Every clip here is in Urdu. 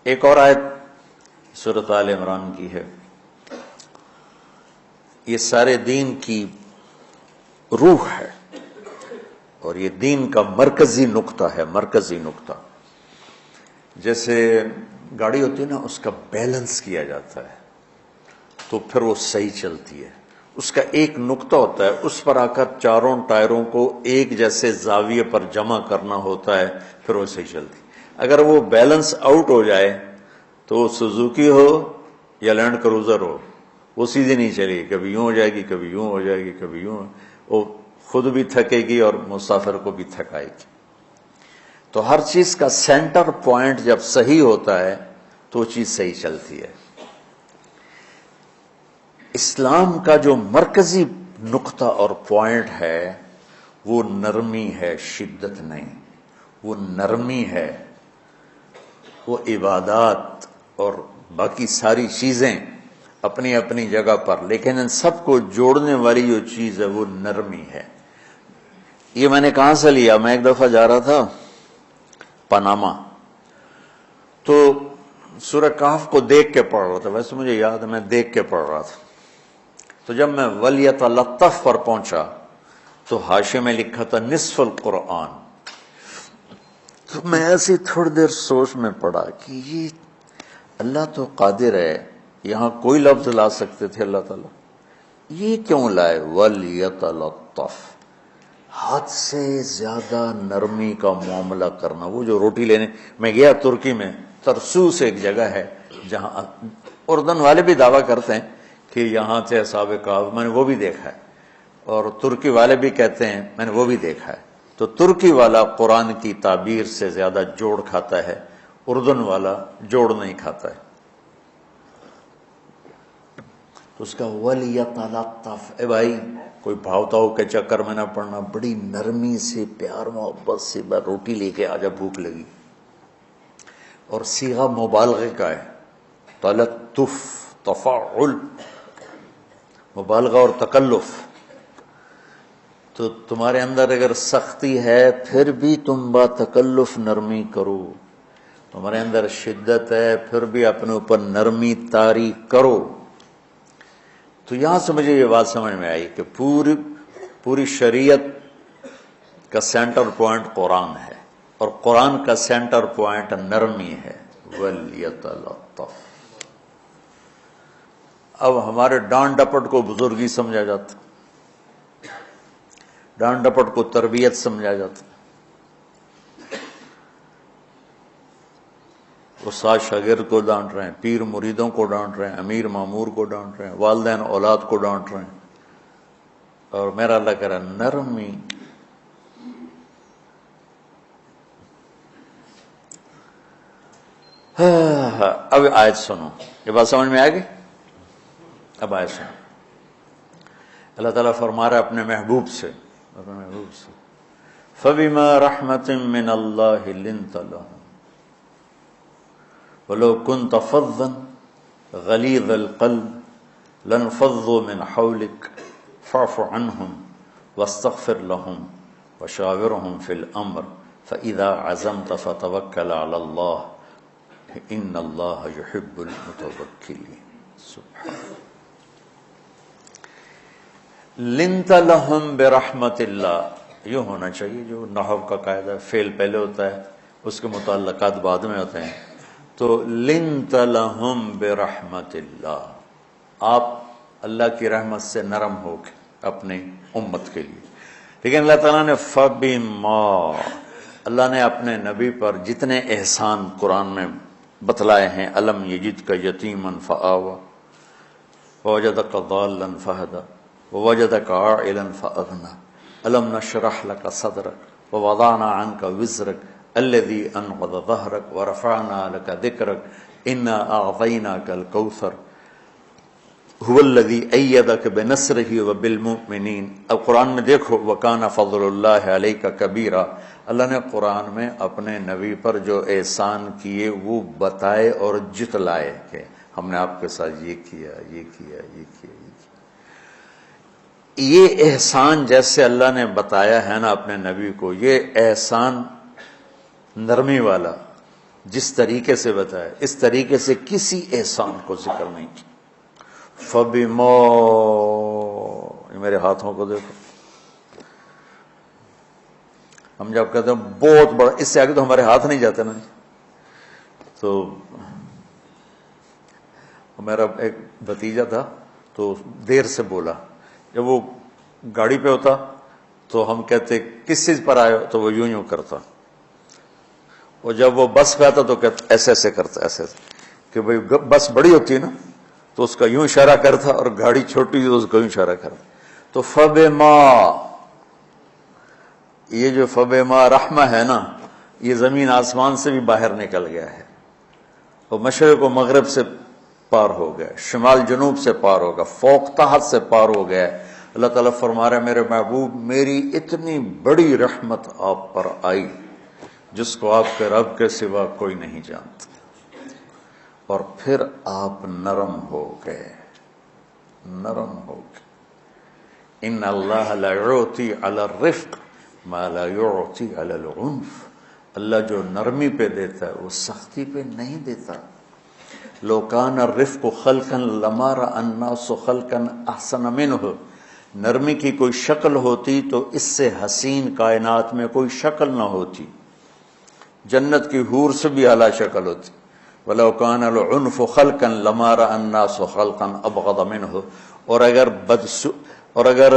ایک اور آیت سورۃ آل عمران کی ہے، یہ سارے دین کی روح ہے اور یہ دین کا مرکزی نقطہ ہے، مرکزی نقطہ۔ جیسے گاڑی ہوتی ہے نا، اس کا بیلنس کیا جاتا ہے تو پھر وہ صحیح چلتی ہے۔ اس کا ایک نقطہ ہوتا ہے، اس پر آ کر چاروں ٹائروں کو ایک جیسے زاویے پر جمع کرنا ہوتا ہے، پھر وہ صحیح چلتی۔ اگر وہ بیلنس آؤٹ ہو جائے تو سوزوکی ہو یا لینڈ کروزر ہو، وہ سیدھی نہیں چلے گی، کبھی یوں ہو جائے گی، کبھی یوں ہو جائے گی، کبھی یوں، وہ خود بھی تھکے گی اور مسافر کو بھی تھکائے گی۔ تو ہر چیز کا سینٹر پوائنٹ جب صحیح ہوتا ہے تو وہ چیز صحیح چلتی ہے۔ اسلام کا جو مرکزی نقطہ اور پوائنٹ ہے وہ نرمی ہے، شدت نہیں، وہ نرمی ہے، وہ عبادات اور باقی ساری چیزیں اپنی اپنی جگہ پر، لیکن ان سب کو جوڑنے والی جو چیز ہے وہ نرمی ہے۔ یہ میں نے کہاں سے لیا؟ میں ایک دفعہ جا رہا تھا پاناما، تو سورہ کہف کو دیکھ کے پڑھ رہا تھا، ویسے مجھے یاد ہے میں دیکھ کے پڑھ رہا تھا۔ تو جب میں وَلْيَتَلَطَّفْ پر پہنچا تو حاشیے میں لکھا تھا نصف القرآن۔ تو میں ایسی تھوڑی دیر سوچ میں پڑا کہ یہ اللہ تو قادر ہے، یہاں کوئی لفظ لا سکتے تھے اللہ تعالیٰ، یہ کیوں لائے وَلْيَتَلَطَّفْ؟ حد سے زیادہ نرمی کا معاملہ کرنا۔ وہ جو روٹی لینے میں گیا ترکی میں، ترسوس ایک جگہ ہے جہاں اردن والے بھی دعویٰ کرتے ہیں کہ یہاں سے اصحاب کہف، میں نے وہ بھی دیکھا ہے، اور ترکی والے بھی کہتے ہیں میں نے وہ بھی دیکھا ہے۔ تو ترکی والا قرآن کی تعبیر سے زیادہ جوڑ کھاتا ہے، اردن والا جوڑ نہیں کھاتا ہے۔ تو اس کا وَلْيَتَلَطَّفْ، اے بھائی کوئی بھاؤتاؤ کے چکر میں نہ پڑنا، بڑی نرمی سے، پیار محبت سے، بس روٹی لے کے آجا، بھوک لگی۔ اور صیغہ مبالغے کا ہے، تلطف، تفاعل، مبالغہ اور تکلف۔ تو تمہارے اندر اگر سختی ہے پھر بھی تم با تکلف نرمی کرو، تمہارے اندر شدت ہے پھر بھی اپنے اوپر نرمی طاری کرو۔ تو یہاں سے مجھے یہ بات سمجھ میں آئی کہ پوری شریعت کا سینٹر پوائنٹ قرآن ہے، اور قرآن کا سینٹر پوائنٹ نرمی ہے، وَلْيَتَلَطَّفْ۔ اب ہمارے ڈانٹ ڈپٹ کو بزرگی سمجھا جاتا، ڈانٹ ڈپٹ کو تربیت سمجھا جاتا، استاد شاگرد کو ڈانٹ رہے ہیں، پیر مریدوں کو ڈانٹ رہے ہیں، امیر مامور کو ڈانٹ رہے ہیں، والدین اولاد کو ڈانٹ رہے ہیں، اور میرا اللہ کہہ رہا ہے نرمی۔ اب آیت سنو، یہ بات سمجھ میں آئے گی؟ اب آیت سنو، اللہ تعالیٰ فرما رہا ہے اپنے محبوب سے، فَبِمَا رَحْمَةٍ مِّنَ اللَّهِ لِنْتَ لَهُمْ وَلَوْ كُنْتَ فَظًّا غَلِيظَ الْقَلْبِ لَانفَضُّوا مِنْ حَوْلِكَ فَاعْفُ عَنْهُمْ وَاسْتَغْفِرْ لَهُمْ وَشَاوِرْهُمْ فِي الْأَمْرِ فَإِذَا عَزَمْتَ فَتَوَكَّلْ عَلَى اللَّهِ إِنَّ اللَّهَ يُحِبُّ الْمُتَوَكِّلِينَ۔ سبحان لنت لہم برحمت اللہ، یہ ہونا چاہیے جو نحو کا قاعدہ، فعل پہلے ہوتا ہے اس کے متعلقات بعد میں ہوتے ہیں۔ تو لنت لہم برحمت اللہ، آپ اللہ کی رحمت سے نرم ہو کے اپنی امت کے لیے۔ لیکن اللہ تعالیٰ نے فبما، اللہ نے اپنے نبی پر جتنے احسان قرآن میں بتلائے ہیں، الم یجدک یتیما فآوی ووجدک ضالا فہدی ووجدک عائلا فأغنی الم نشرح لک صدرک ووضعنا عنک وزرک الذی انقض ظہرک ورفعنا لک ذکرک انا اعطیناک الکوثر هو الذی ایدک بنصرہ وبالمؤمنین۔ اب قرآن میں دیکھو، وکان فضل اللہ علیک کبیرا، اللہ نے قرآن میں اپنے نبی پر جو احسان کیے وہ بتائے اور جتلائے کہ ہم نے آپ کے ساتھ یہ کیا، یہ کیا، یہ کیا، یہ کیا۔ یہ احسان جیسے اللہ نے بتایا ہے نا اپنے نبی کو، یہ احسان نرمی والا جس طریقے سے بتایا اس طریقے سے کسی احسان کو ذکر نہیں کیا. فَبِمَا، یہ میرے ہاتھوں کو دیکھو، ہم جب کہتے ہیں بہت بڑا، اس سے آگے تو ہمارے ہاتھ نہیں جاتے نا. تو میرا ایک بھتیجا تھا تو دیر سے بولا، جب وہ گاڑی پہ ہوتا تو ہم کہتے کس چیز پر آئے ہو، تو وہ یوں کرتا، اور جب وہ بس پہ آتا تو ایسے ایسے کرتا، ایسے کہ بھئی بس بڑی ہوتی ہے نا تو اس کا یوں اشارہ کرتا، اور گاڑی چھوٹی تو اس کا یوں اشارہ کرتا. تو فَبِمَا، یہ جو فَبِمَا رحمہ ہے نا، یہ زمین آسمان سے بھی باہر نکل گیا ہے، اور مشرق و مغرب سے پار ہو گیا، شمال جنوب سے پار ہوگا، فوق تحت سے پار ہو گیا. اللہ تعالیٰ فرما رہا ہے میرے محبوب میری اتنی بڑی رحمت آپ پر آئی جس کو آپ کے رب کے سوا کوئی نہیں جانتا، اور پھر آپ نرم ہو گئے، نرم ہو گئے. ان اللہ لا یعطی علی الرفق ما لا یعطی علی العنف، اللہ جو نرمی پہ دیتا ہے وہ سختی پہ نہیں دیتا. لو کان الرفق خلقا لما رأى الناس خلقا احسن منه، نرمی کی کوئی شکل ہوتی تو اس سے حسین کائنات میں کوئی شکل نہ ہوتی، جنت کی حور سے بھی اعلیٰ شکل ہوتی. وَلَوْ كَانَ الْعُنْفُ خَلْقًا لَمَا رَأَى النَّاسُ خَلْقًا أَبْغَضَ مِنْهُ، اور اگر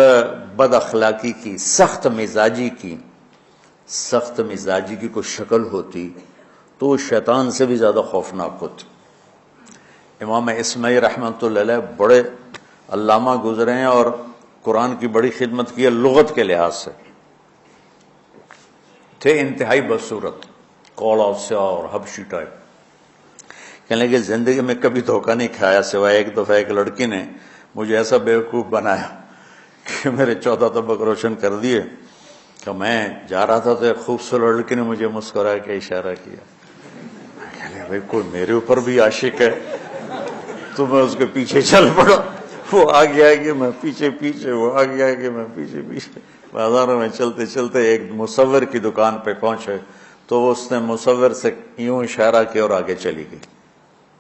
بد اخلاقی کی، سخت مزاجی کی کوئی شکل ہوتی تو وہ شیطان سے بھی زیادہ خوفناک ہوتی. امام اسماعیل رحمۃ اللہ علیہ بڑے علامہ گزرے ہیں اور قرآن کی بڑی خدمت کی ہے لغت کے لحاظ سے، تھے انتہائی بدصورت، کوڑا سیاہ اور حبشی ٹائپ. کہنے لگے زندگی میں کبھی دھوکہ نہیں کھایا سوائے ایک دفعہ ایک لڑکی نے مجھے ایسا بیوقوف بنایا کہ میرے 14 طبق روشن کر دیے کہ میں جا رہا تھا تو ایک خوبصورت لڑکی نے مجھے مسکرا کے اشارہ کیا. کہنے بھائی کوئی میرے اوپر بھی عاشق ہے، تو میں اس کے پیچھے چل پڑا، وہ آگے آگے میں پیچھے پیچھے، وہ آگے آگے میں پیچھے پیچھے. بازاروں میں چلتے چلتے ایک مصور کی دکان پہ پہنچے تو اس نے مصور سے یوں اشارہ کیا اور آگے چلی گئی.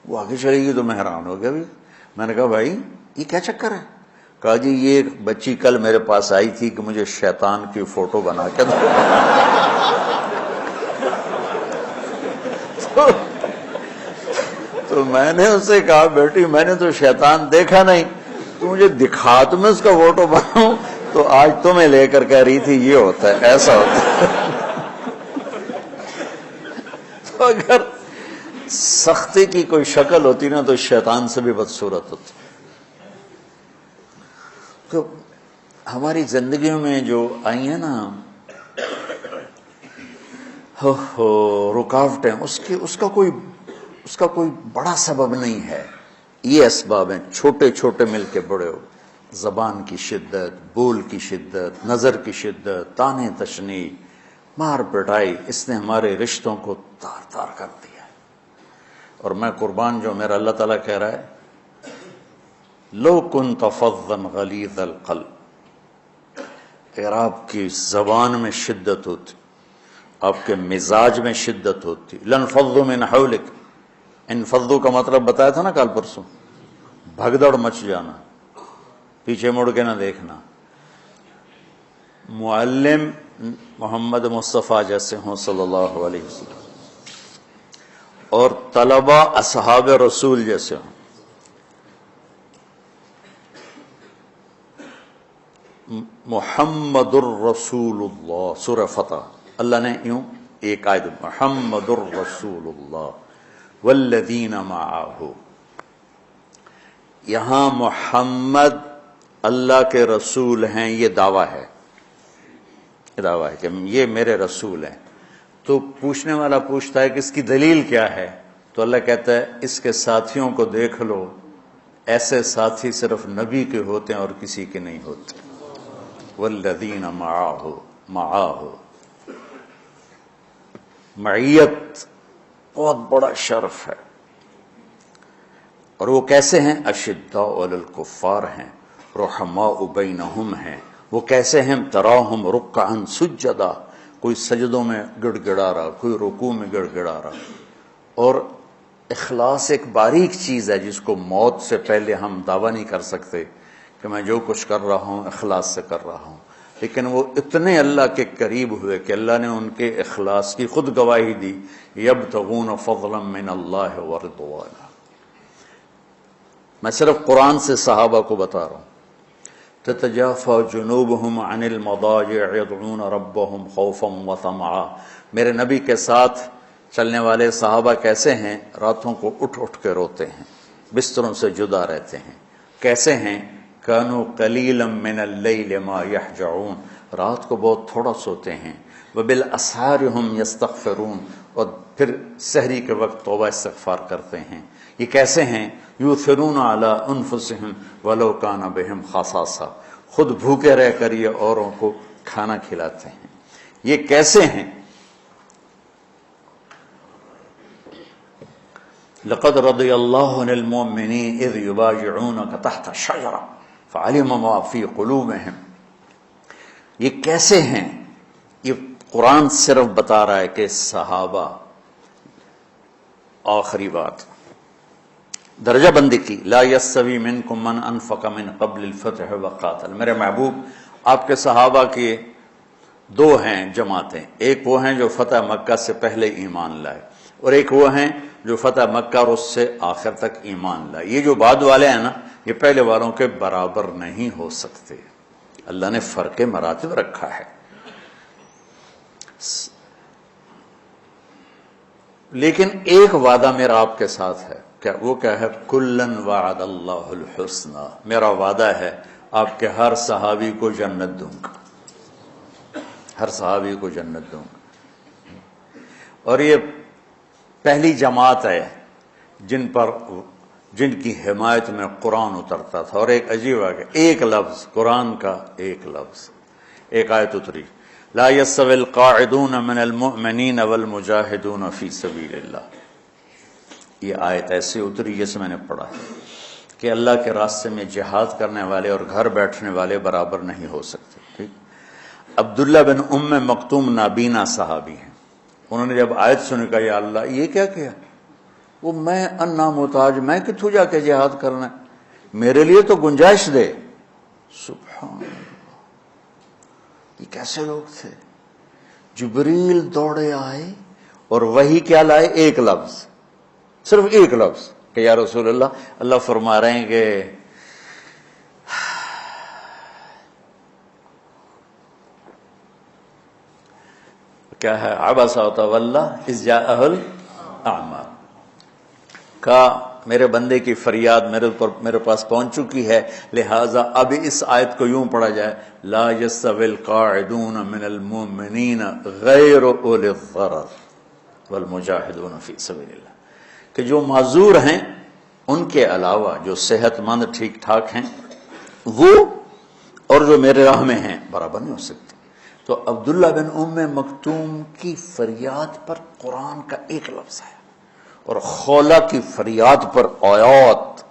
وہ آگے چلی گئی تو میں حیران ہو گیا. بھی میں نے کہا بھائی یہ کیا چکر ہے؟ کہا جی یہ ایک بچی کل میرے پاس آئی تھی کہ مجھے شیطان کی فوٹو بنا کے دو. تو میں نے اس سے کہا بیٹی میں نے تو شیطان دیکھا نہیں، تو مجھے دکھا تو میں اس کا فوٹو بناؤں. تو آج تمہیں لے کر کہہ رہی تھی یہ ہوتا ہے، ایسا ہوتا ہے. تو اگر سختی کی کوئی شکل ہوتی نا تو شیطان سے بھی بدصورت ہوتی. تو ہماری زندگیوں میں جو آئی ہیں نا رکاوٹیں، اس کا کوئی بڑا سبب نہیں ہے. یہ اسباب ہیں چھوٹے چھوٹے مل کے بڑے ہو. زبان کی شدت، بول کی شدت، نظر کی شدت، تانے تشنی، مار پٹائی، اس نے ہمارے رشتوں کو تار تار کر دیا. اور میں قربان جو میرا اللہ تعالیٰ کہہ رہا ہے لو کنت فظا غلیظ القلب، اگر آپ کی زبان میں شدت ہوتی، آپ کے مزاج میں شدت ہوتی، لانفضوا من حولک. انفضوا کا مطلب بتایا تھا نا کل پرسوں، بھگدڑ مچ جانا، پیچھے مڑ کے نہ دیکھنا. معلم محمد مصطفیٰ جیسے ہوں صلی اللہ علیہ وسلم، اور طلبہ اصحاب رسول جیسے ہوں. محمد الرسول اللہ، سورہ فتح اللہ نے یوں ایک آیت محمد الرسول اللہ والذین معہ. یہاں محمد اللہ کے رسول ہیں، یہ دعویٰ ہے، کہ یہ میرے رسول ہیں. تو پوچھنے والا پوچھتا ہے کہ اس کی دلیل کیا ہے؟ تو اللہ کہتا ہے اس کے ساتھیوں کو دیکھ لو، ایسے ساتھی صرف نبی کے ہوتے ہیں اور کسی کے نہیں ہوتے. والذین معاہ، معیت بہت بڑا شرف ہے. اور وہ کیسے ہیں؟ اشداء علی الکفار ہیں، رحماء بینہم ہیں. وہ کیسے ہیں؟ تراہم رکعا سجدا، کوئی سجدوں میں گڑ گڑا رہا، کوئی رکوع میں گڑ گڑا رہا. اور اخلاص ایک باریک چیز ہے جس کو موت سے پہلے ہم دعویٰ نہیں کر سکتے کہ میں جو کچھ کر رہا ہوں اخلاص سے کر رہا ہوں، لیکن وہ اتنے اللہ کے قریب ہوئے کہ اللہ نے ان کے اخلاص کی خود گواہی دی، یبتغون فضلا من اللہ ورضوانا۔ میں صرف قرآن سے صحابہ کو بتا رہا ہوں، تتجافى جنوبهم عن المضاجع يدعون ربهم خوفا وطمعا۔ میرے نبی کے ساتھ چلنے والے صحابہ کیسے ہیں؟ راتوں کو اٹھ اٹھ کے روتے ہیں، بستروں سے جدا رہتے ہیں۔ کیسے ہیں؟ كانوا قليلا من الليل ما يهجعون، رات کو بہت تھوڑا سوتے ہیں۔ وبالاسحار هم يستغفرون، اور پھر سحری کے وقت توبہ استغفار کرتے ہیں۔ یہ کیسے ہیں؟ یؤثرون علی انفسهم ولو کان بهم خصاصہ، خود بھوکے رہ کر یہ اوروں کو کھانا کھلاتے ہیں۔ یہ کیسے ہیں؟ لقد رضی اللہ عن المؤمنین اذ یبایعونک تحت الشجرہ فعلم ما فی قلوبہم۔ یہ کیسے ہیں؟ یہ قرآن صرف بتا رہا ہے کہ صحابہ، آخری بات درجہ بندی کی، لا یستوی منکم من انفق من قبل الفتح وقاتل۔ میرے محبوب، آپ کے صحابہ کی دو ہیں جماعتیں، ایک وہ ہیں جو فتح مکہ سے پہلے ایمان لائے، اور ایک وہ ہیں جو فتح مکہ اور اس سے آخر تک ایمان لائے۔ یہ جو بعد والے ہیں نا، یہ پہلے والوں کے برابر نہیں ہو سکتے، اللہ نے فرق مراتب رکھا ہے۔ لیکن ایک وعدہ میرا آپ کے ساتھ ہے، کیا وہ کیا ہے؟ کلن وعد اللہ الحسنى، میرا وعدہ ہے آپ کے ہر صحابی کو جنت دوں گا، ہر صحابی کو جنت دوں گا۔ اور یہ پہلی جماعت ہے جن کی حمایت میں قرآن اترتا تھا۔ اور ایک عجیب ہے کہ ایک لفظ قرآن کا، ایک لفظ، ایک آیت اتری، لا يستوي القاعدون من المؤمنین والمجاہدون فی سبیل اللہ۔ یہ آیت ایسے اتری جیسے میں نے پڑھا ہے کہ اللہ کے راستے میں جہاد کرنے والے اور گھر بیٹھنے والے برابر نہیں ہو سکتے۔ ٹھیک، عبداللہ بن ام مکتوم نابینا صحابی ہیں، انہوں نے جب آیت سنی کہا یا اللہ یہ کیا کیا؟ وہ میں انا محتاج، میں کتوں جا کے جہاد کرنا ہے، میرے لیے تو گنجائش دے۔ سبحان اللہ، یہ کیسے لوگ تھے؟ جبریل دوڑے آئے اور وہی کیا لائے؟ ایک لفظ، صرف ایک لفظ کہ یا رسول اللہ فرما رہے ہیں کہ کیا ہے؟ عبس وتولی اذ جاءہ الاعمى، کہا میرے بندے کی فریاد میرے پاس پہنچ چکی ہے، لہٰذا اب اس آیت کو یوں پڑھا جائے، لا يستوي القاعدون من المؤمنین غیر اولی الضرر والمجاہدون فی سبیل اللہ، کہ جو معذور ہیں ان کے علاوہ جو صحت مند ٹھیک ٹھاک ہیں وہ اور جو میرے راہ میں ہیں برابر نہیں ہو سکتے۔ تو عبداللہ بن ام مکتوم کی فریاد پر قرآن کا ایک لفظ ہے، اور خولہ کی فریاد پر آیات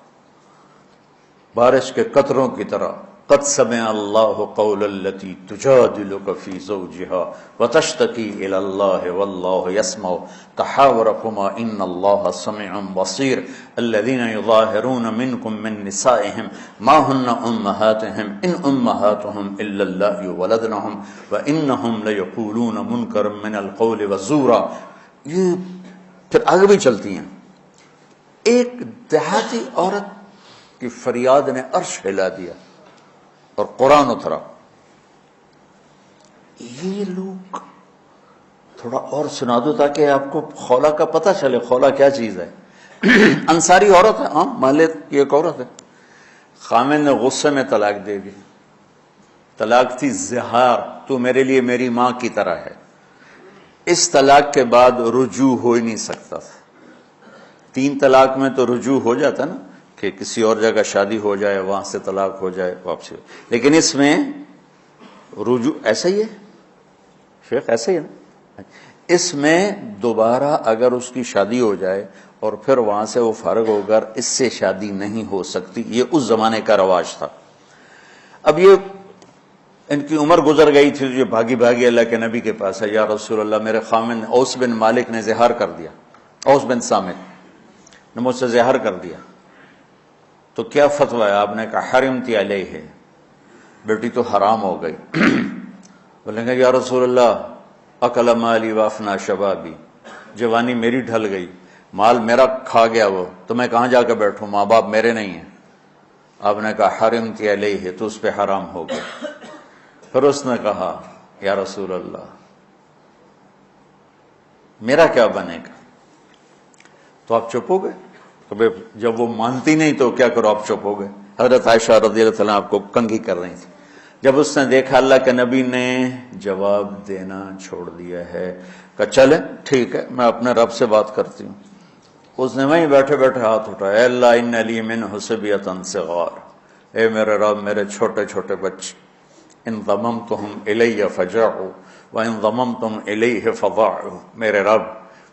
بارش کے قطروں کی طرح، قد سمع اللہ قول التی تجادلک فی زوجها وتشتکی الی اللہ واللہ یسمع تحاورکما ان اللہ سمیع بصیر الذین یظاہرون منکم من نسائهم ما ہن امہاتهم ان امہاتهم الا اللہ ولدنهم وانہم لیقولون منکرا من القول وزورا۔ یہ پھر آگے بھی چلتی ہیں۔ ایک دیہاتی عورت کی فریاد نے عرش ہلا دیا اور قرآن اترا۔ یہ لوگ تھوڑا اور سنا دو تاکہ آپ کو خولہ کا پتہ چلے، خولہ کیا چیز ہے۔ انصاری عورت ہے، ہاں محلے کی ایک عورت ہے، خامن نے غصے میں طلاق دے دی، طلاق تھی زہار، تو میرے لیے میری ماں کی طرح ہے۔ اس طلاق کے بعد رجوع ہو ہی نہیں سکتا تھا۔ 3 طلاق میں تو رجوع ہو جاتا نا، کہ کسی اور جگہ شادی ہو جائے، وہاں سے طلاق ہو جائے، واپسی ہو، لیکن اس میں رجوع ایسا ہی ہے شیخ، ایسا ہی ہے نا، اس میں دوبارہ اگر اس کی شادی ہو جائے اور پھر وہاں سے وہ فارغ ہو کر اس سے شادی نہیں ہو سکتی، یہ اس زمانے کا رواج تھا۔ اب یہ ان کی عمر گزر گئی تھی، یہ بھاگی بھاگی اللہ کے نبی کے پاس ہے، یا رسول اللہ میرے خامن اوس بن مالک نے زہار کر دیا، اوس بن صامت نے مجھ سے زہر کر دیا، تو کیا فتویٰ ہے؟ آپ نے کہا حرمتی علیہ، بیٹی تو حرام ہو گئی۔ بولیں گے یا رسول اللہ اکل مالی وافنا شبابی، جوانی میری ڈھل گئی، مال میرا کھا گیا وہ، تو میں کہاں جا کے بیٹھوں، ماں باپ میرے نہیں ہیں۔ آپ نے کہا حرمتی علیہ، تو اس پہ حرام ہو گیا۔ پھر اس نے کہا یا رسول اللہ میرا کیا بنے گا؟ تو آپ چپ ہو گئے؟ تو جب وہ مانتی نہیں تو کیا کرو، آپ چپ ہو گئے۔ حضرت عائشہ رضی اللہ عنہ آپ کو کنگھی کر رہی تھی۔ جب اس نے دیکھا اللہ کے نبی نے جواب دینا چھوڑ دیا ہے، کہ چلے ٹھیک ہے میں اپنے رب سے بات کرتی ہوں، اس نے وہیں بیٹھے بیٹھے ہاتھ اٹھایا، اے اللہ ان لی منہ صبیۃ صغار، اے میرے رب میرے چھوٹے چھوٹے بچے، ان ضممتہم الی فجعوا وان ضممتم الیہ فضاعوا، میرے رب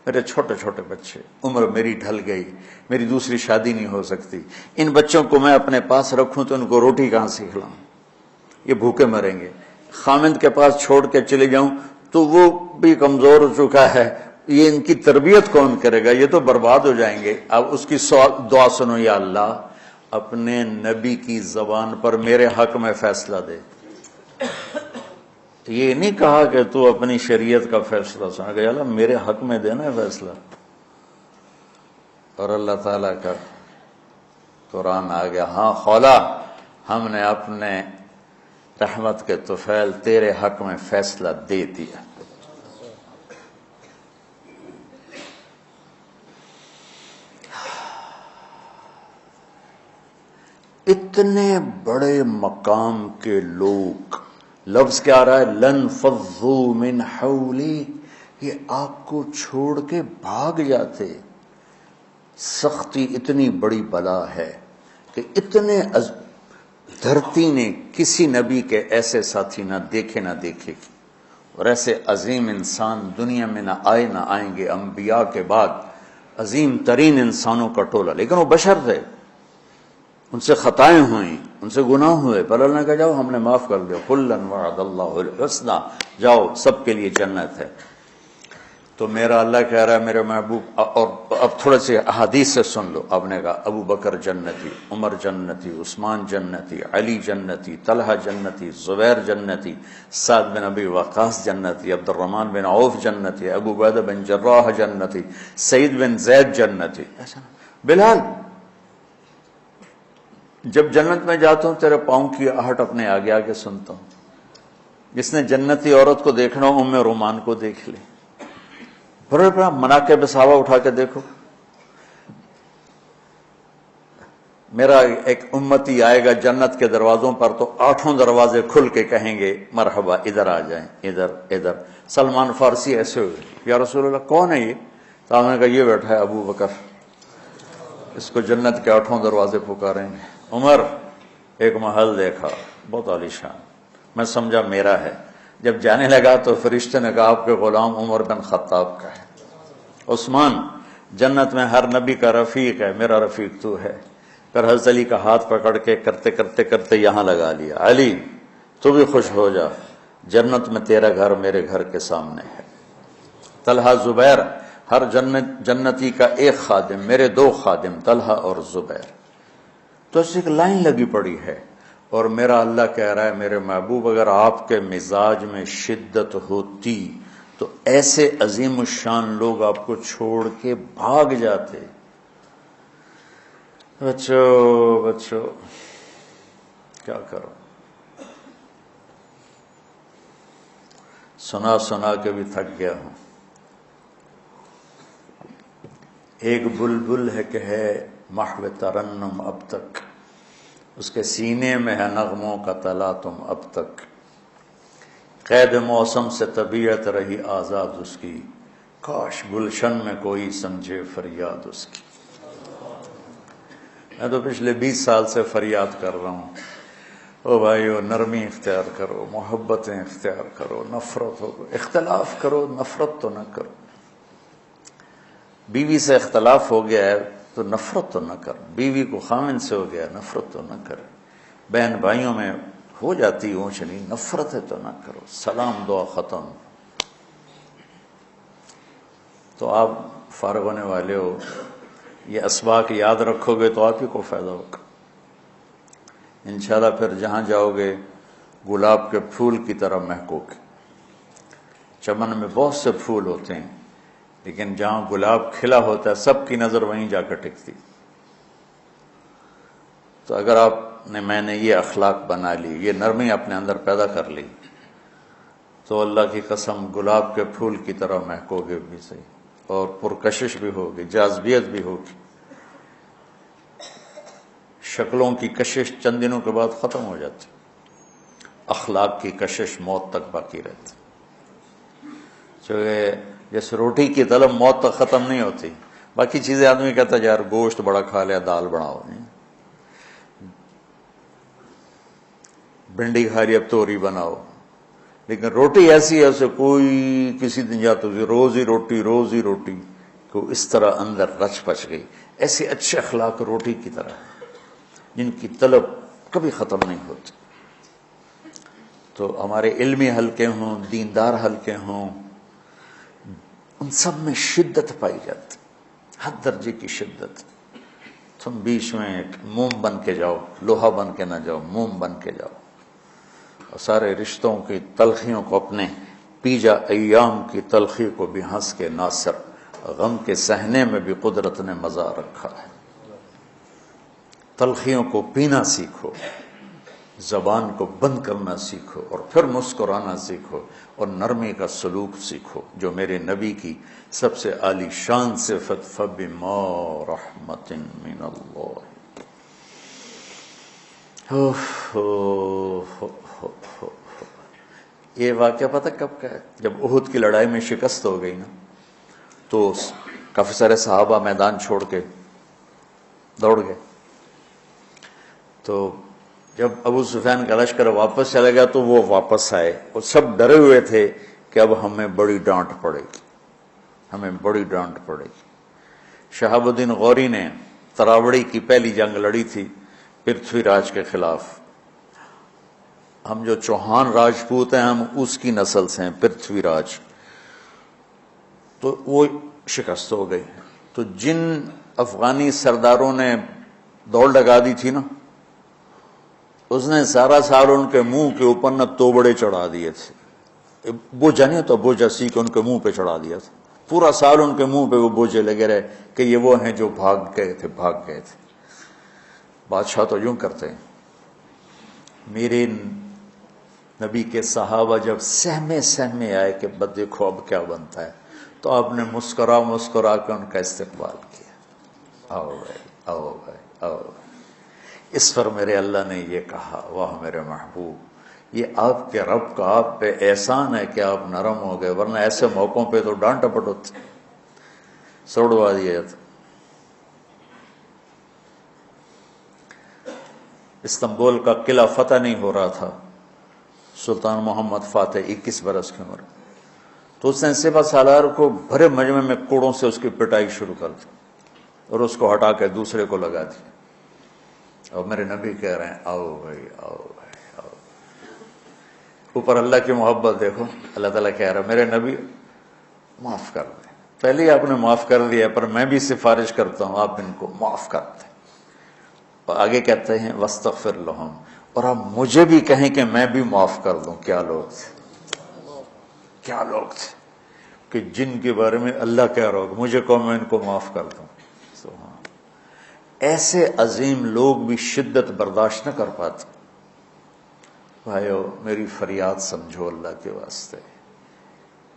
میرے چھوٹے چھوٹے بچے، عمر میری ڈھل گئی، میری دوسری شادی نہیں ہو سکتی، ان بچوں کو میں اپنے پاس رکھوں تو ان کو روٹی کہاں سے کھلاؤں، یہ بھوکے مریں گے، خامند کے پاس چھوڑ کے چلے جاؤں تو وہ بھی کمزور ہو چکا ہے، یہ ان کی تربیت کون کرے گا، یہ تو برباد ہو جائیں گے۔ اب اس کی دعا سنو، یا اللہ اپنے نبی کی زبان پر میرے حق میں فیصلہ دے۔ یہ نہیں کہا کہ تو اپنی شریعت کا فیصلہ سنا، کہ اللہ میرے حق میں دینا ہے فیصلہ۔ اور اللہ تعالیٰ کا قرآن آ گیا، ہاں خولا ہم نے اپنے رحمت کے طفیل تیرے حق میں فیصلہ دے دیا۔ اتنے بڑے مقام کے لوگ، لفظ کیا آ رہا ہے، لن فضوا من حولی، یہ آپ کو چھوڑ کے بھاگ جاتے۔ سختی اتنی بڑی بلا ہے کہ اتنے دھرتی نے کسی نبی کے ایسے ساتھی نہ دیکھے نہ دیکھے گی، اور ایسے عظیم انسان دنیا میں نہ آئے نہ آئیں گے، انبیاء کے بعد عظیم ترین انسانوں کا ٹولہ، لیکن وہ بشر تھے، ان سے خطائیں ہوئیں، ان سے گناہ ہوئے، پر اللہ نے کہا جاؤ ہم نے معاف کر دیا، کلا وعد اللہ الحسنی، جاؤ سب کے لیے جنت ہے۔ تو میرا اللہ کہہ رہا ہے میرے محبوب، اور اب تھوڑے سے احادیث سے سن لو۔ آپ نے کہا ابو بکر جنتی، عمر جنتی، عثمان جنتی، علی جنتی، طلحہ جنتی، زبیر جنتی، سعد بن ابی وقاص جنتی، عبد الرحمن بن عوف جنتی، ابو عبیدہ بن جراح جنتی، سعید بن زید جنتی۔ بلال جب جنت میں جاتا ہوں تیرے پاؤں کی آہٹ اپنے آگے آگے سنتا ہوں، جس نے جنتی عورت کو دیکھنا ہو ام رومان کو دیکھ لے، بڑے بڑا مناقب صحابہ اٹھا کے دیکھو۔ میرا ایک امتی آئے گا جنت کے دروازوں پر تو 8 دروازے کھل کے کہیں گے مرحبا ادھر آ جائیں، ادھر ادھر۔ سلمان فارسی ایسے ہوئے، یا رسول اللہ کون ہے یہ؟ تو آپ نے کہا یہ بیٹھا ہے ابو بکر، اس کو جنت کے 8 دروازے پکاریں گے۔ عمر ایک محل دیکھا بہت عالیشان، میں سمجھا میرا ہے، جب جانے لگا تو فرشتے نے کہا آپ کے غلام عمر بن خطاب کا ہے۔ عثمان جنت میں ہر نبی کا رفیق ہے، میرا رفیق تو ہے، پھر حضرت علی کا ہاتھ پکڑ کے کرتے کرتے کرتے یہاں لگا لیا، علی تو بھی خوش ہو جا، جنت میں تیرا گھر میرے گھر کے سامنے ہے۔ طلحہ زبیر، ہر جنتی کا ایک خادم، میرے 2 خادم طلحہ اور زبیر۔ تو اس ایک لائن لگی پڑی ہے، اور میرا اللہ کہہ رہا ہے میرے محبوب اگر آپ کے مزاج میں شدت ہوتی تو ایسے عظیم الشان لوگ آپ کو چھوڑ کے بھاگ جاتے۔ بچو کیا کرو، سنا سنا کے بھی تھک گیا ہوں۔ ایک بلبل ہے کہ ہے محو ترنم اب تک، اس کے سینے میں ہے نغموں کا تلاطم اب تک، قید موسم سے طبیعت رہی آزاد اس کی، کاش گلشن میں کوئی سمجھے فریاد اس کی۔ میں تو پچھلے 20 سال سے فریاد کر رہا ہوں، او بھائیو نرمی اختیار کرو، محبتیں اختیار کرو، نفرت ہو، اختلاف کرو نفرت تو نہ کرو۔ بیوی سے اختلاف ہو گیا ہے تو نفرت تو نہ کر، بیوی کو خاوند سے ہو گیا نفرت تو نہ کر، بہن بھائیوں میں ہو جاتی اونچ نہیں، نفرت ہے تو نہ کرو، سلام دعا ختم۔ تو آپ فارغ ہونے والے ہو، یہ اسباق یاد رکھو گے تو آپ ہی کو فائدہ ہوگا انشاءاللہ. پھر جہاں جاؤ گے گلاب کے پھول کی طرح مہکو گے. چمن میں بہت سے پھول ہوتے ہیں، لیکن جہاں گلاب کھلا ہوتا ہے سب کی نظر وہیں جا کر ٹکتی. تو اگر میں نے یہ اخلاق بنا لی، یہ نرمی اپنے اندر پیدا کر لی، تو اللہ کی قسم گلاب کے پھول کی طرح مہکو گے بھی صحیح، اور پرکشش بھی ہوگی، جاذبیت بھی ہوگی. شکلوں کی کشش چند دنوں کے بعد ختم ہو جاتی، اخلاق کی کشش موت تک باقی رہتی. جیسے روٹی کی طلب موت تک ختم نہیں ہوتی، باقی چیزیں آدمی کہتا ہے یار گوشت بڑا کھا لیا، دال بناؤ، بھنڈی کھا لی اب توری بناؤ، لیکن روٹی ایسی ہے اسے کوئی کسی دن جاتا روز ہی روٹی کو اس طرح اندر رچ پچ گئی. ایسے اچھے اخلاق روٹی کی طرح جن کی طلب کبھی ختم نہیں ہوتی. تو ہمارے علمی حلقے ہوں، دیندار حلقے ہوں، ان سب میں شدت پائی جاتی، ہر درجے کی شدت. تم بیچ میں ایک موم بن کے جاؤ، لوہا بن کے نہ جاؤ، موم بن کے جاؤ، اور سارے رشتوں کی تلخیوں کو اپنے پی جا. ایام کی تلخی کو بھی ہنس کے ناصر، غم کے سہنے میں بھی قدرت نے مزہ رکھا ہے. تلخیوں کو پینا سیکھو، زبان کو بند کرنا سیکھو، اور پھر مسکرانا سیکھو، اور نرمی کا سلوک سیکھو جو میرے نبی کی سب سے عالی شان صفت فَبِمَا رَحْمَةٍ مِّنَ اللَّهِ. یہ واقعہ پتہ کب کا ہے؟ جب احد کی لڑائی میں شکست ہو گئی نا، تو کافی سارے صحابہ میدان چھوڑ کے دوڑ گئے. تو جب ابو سفیان کا لشکر واپس چلا گیا تو وہ واپس آئے، اور سب ڈرے ہوئے تھے کہ اب ہمیں بڑی ڈانٹ پڑے گی، ہمیں بڑی ڈانٹ پڑے گی. شہاب الدین غوری نے تراوڑی کی پہلی جنگ لڑی تھی پرتھوی راج کے خلاف. ہم جو چوہان راجپوت ہیں ہم اس کی نسل سے ہیں، پرتھوی راج. تو وہ شکست ہو گئی. تو جن افغانی سرداروں نے دوڑ لگا دی تھی نا، اس نے سارا سال ان کے منہ کے اوپر نہ توبڑے چڑھا دیے تھے. بوجھا نہیں تو بوجھا سی کے ان کے منہ پہ چڑھا دیا تھا. پورا سال ان کے منہ پہ وہ بوجھے لگے رہے کہ یہ وہ ہیں جو بھاگ گئے تھے. بادشاہ تو یوں کرتے ہیں. میرے نبی کے صحابہ جب سہمے آئے کہ بد دیکھو اب کیا بنتا ہے، تو آپ نے مسکرا کے ان کا استقبال کیا. آؤ بھائی، آؤ بھائی، آؤ بھائی. اس پر میرے اللہ نے یہ کہا، واہ میرے محبوب، یہ آپ کے رب کا آپ پہ احسان ہے کہ آپ نرم ہو گئے، ورنہ ایسے موقعوں پہ تو ڈانٹ ڈپٹ ہوتی، سوڑوا دیا جاتا. استنبول کا قلعہ فتح نہیں ہو رہا تھا، سلطان محمد فاتح 21 برس کی عمر، تو اس نے سپہ سالار کو بھرے مجمع میں کوڑوں سے اس کی پٹائی شروع کر دی اور اس کو ہٹا کے دوسرے کو لگا دی. اور میرے نبی کہہ رہے ہیں آؤ بھائی، آؤ بھائی، آؤ. اوپر اللہ کی محبت دیکھو، اللہ تعالیٰ کہہ رہا ہے میرے نبی معاف کر دیں. پہلے ہی آپ نے معاف کر دیا، پر میں بھی سفارش کرتا ہوں آپ ان کو معاف کر دیں. اور آگے کہتے ہیں وَاسْتَغْفِرْ لَهُمْ، اور آپ مجھے بھی کہیں کہ میں بھی معاف کر دوں. کیا لوگ تھے، کیا لوگ تھے کہ جن کے بارے میں اللہ کہہ رہا ہوگا مجھے کہو میں ان کو معاف کر دوں. ایسے عظیم لوگ بھی شدت برداشت نہ کر پاتے. بھائیو میری فریاد سمجھو اللہ کے واسطے،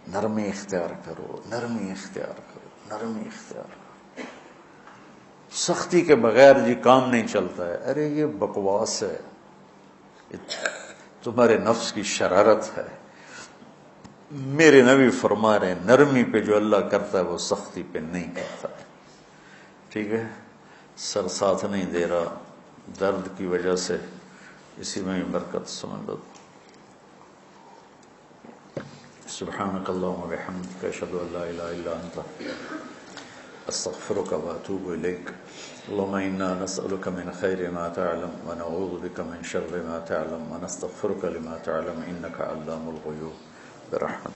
نرمی اختیار کرو، نرمی اختیار کرو، نرمی اختیار کرو. سختی کے بغیر جی کام نہیں چلتا ہے. ارے یہ بکواس ہے، تمہارے نفس کی شرارت ہے. میرے نبی فرما رہے ہیں نرمی پہ جو اللہ کرتا ہے وہ سختی پہ نہیں کرتا ہے. ٹھیک ہے، سر ساتھ نہیں دے رہا درد کی وجہ سے، اسی میں ہی برکت سمجھ لو. سبحانک اللہم و بحمدک، اشہد ان لا الہ الا انت، استغفرک و اتوب الیک. اللہم انا نسألک من خیر ما تعلم ونعوذ بک من شر ما تعلم ونستغفرک لما تعلم انک علام الغیوب برحمتک.